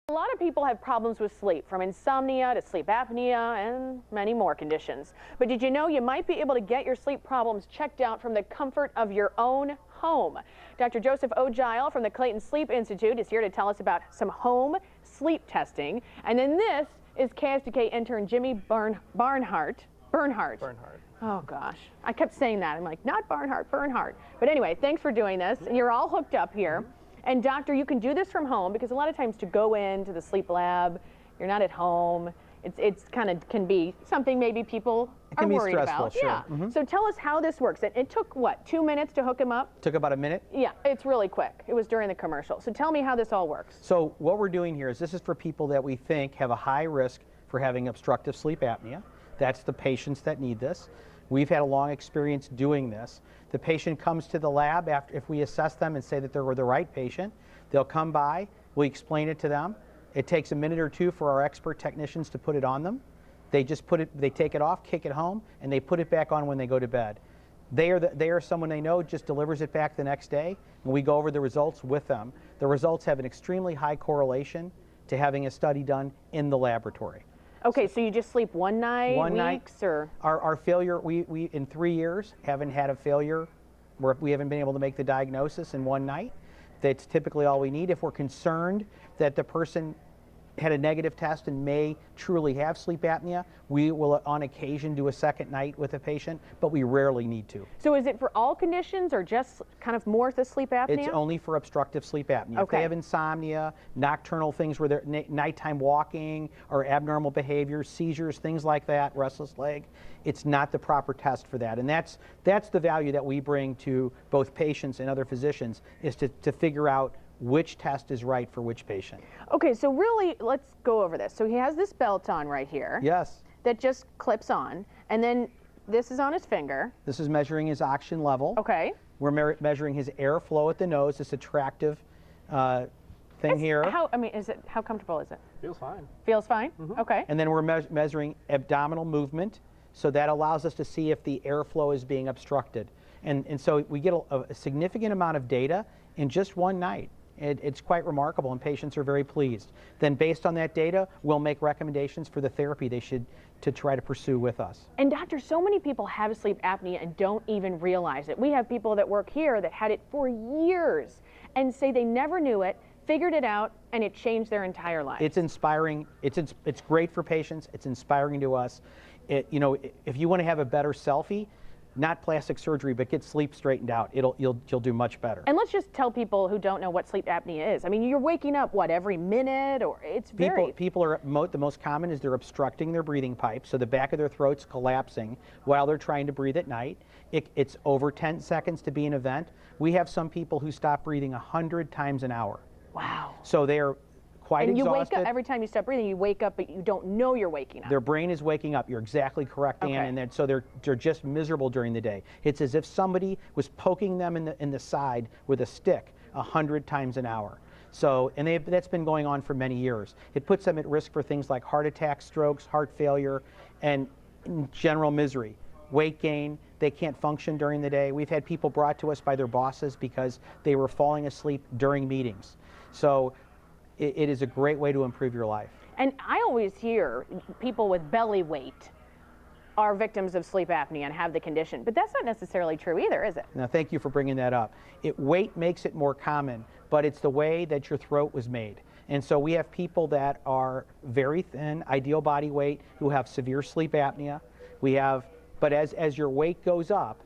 A lot of people have problems with sleep, from insomnia to sleep apnea and many more conditions. But did you know you might be able to get your sleep problems checked out from the comfort of your own home? Dr. Joseph Ogile from the Clayton Sleep Institute is here to tell us about some home sleep testing. And then this is KSDK intern Jimmy Bernhardt. Oh gosh, I kept saying that. I'm like, not Barnhart, Bernhardt. But anyway, thanks for doing this. And you're all hooked up here. And doctor, you can do this from home because a lot of times to go into the sleep lab, you're not at home. It's kind of can be something maybe people are worried about. Sure. Yeah. So tell us how this works. It took what, 2 minutes to hook him up? Took about a minute. Yeah, it's really quick. It was during the commercial. So tell me how this all works. So what we're doing here is this is for people that we think have a high risk for having obstructive sleep apnea. That's the patients that need this. We've had a long experience doing this. The patient comes to the lab after, if we assess them and say that they're the right patient, they'll come by, we explain it to them. It takes a minute or two for our expert technicians to put it on them. They just they take it off, kick it home, and they put it back on when they go to bed. They are someone they know just delivers it back the next day, and we go over the results with them. The results have an extremely high correlation to having a study done in the laboratory. Okay, so you just sleep one night, weeks, or? Our failure, we in 3 years haven't had a failure where we haven't been able to make the diagnosis in one night. That's typically all we need. If we're concerned that the person had a negative test and may truly have sleep apnea, we will on occasion do a second night with a patient, but we rarely need to. So is it for all conditions or just kind of more the sleep apnea? It's only for obstructive sleep apnea. Okay. If they have insomnia, nocturnal things where they're nighttime walking or abnormal behaviors, seizures, things like that, restless leg, it's not the proper test for that. And that's the value that we bring to both patients and other physicians, is to figure out which test is right for which patient. Okay, so really, let's go over this. So he has this belt on right here. Yes. That just clips on, and then this is on his finger. This is measuring his oxygen level. Okay. We're measuring his airflow at the nose, this attractive thing here. How comfortable is it? Feels fine. Feels fine? Okay. And then we're measuring abdominal movement, so that allows us to see if the airflow is being obstructed. And so we get a significant amount of data in just one night. It's quite remarkable, and patients are very pleased. Then based on that data, we'll make recommendations for the therapy they should to try to pursue with us. And doctor, so many people have sleep apnea and don't even realize it. We have people that work here that had it for years and say they never knew it, figured it out, and it changed their entire life. It's inspiring. It's great for patients. It's inspiring to us. You know, if you want to have a better selfie, not plastic surgery, but get sleep straightened out, you'll do much better. And let's just tell people who don't know what sleep apnea is. I mean, you're waking up, what, every minute, or it's very... People are, the most common is they're obstructing their breathing pipe, so the back of their throat's collapsing while they're trying to breathe at night. It's over 10 seconds to be an event. We have some people who stop breathing 100 times an hour. Wow. So they're quite exhausted. And you wake up, every time you stop breathing, you wake up, but you don't know you're waking up. Their brain is waking up. You're exactly correct, Ann. And so they're just miserable during the day. It's as if somebody was poking them in the side with a stick 100 times an hour. So, and that's been going on for many years. It puts them at risk for things like heart attacks, strokes, heart failure, and general misery. Weight gain, they can't function during the day. We've had people brought to us by their bosses because they were falling asleep during meetings. So it is a great way to improve your life. And I always hear people with belly weight are victims of sleep apnea and have the condition, but that's not necessarily true either, is it? Now, thank you for bringing that up. Weight makes it more common, but it's the way that your throat was made. And so we have people that are very thin, ideal body weight, who have severe sleep apnea. But as your weight goes up,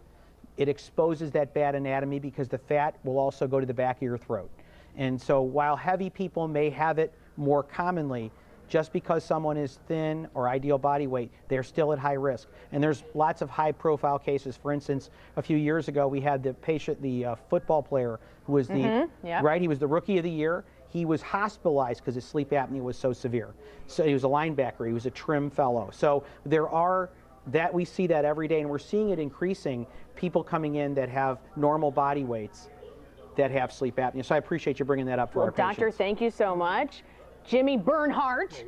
it exposes that bad anatomy because the fat will also go to the back of your throat. And so while heavy people may have it more commonly, just because someone is thin or ideal body weight, they're still at high risk. And there's lots of high profile cases. For instance, a few years ago, we had the patient, the football player who was he was the rookie of the year. He was hospitalized because his sleep apnea was so severe. So he was a linebacker, he was a trim fellow. So we see that every day, and we're seeing it increasing, people coming in that have normal body weights that have sleep apnea. So I appreciate you bringing that up for our patients. Doctor, thank you so much. Jimmy Bernhardt.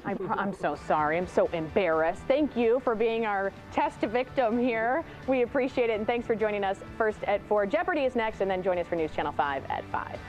I'm so sorry. I'm so embarrassed. Thank you for being our test victim here. We appreciate it, and thanks for joining us first at 4. Jeopardy is next, and then join us for News Channel 5 at 5.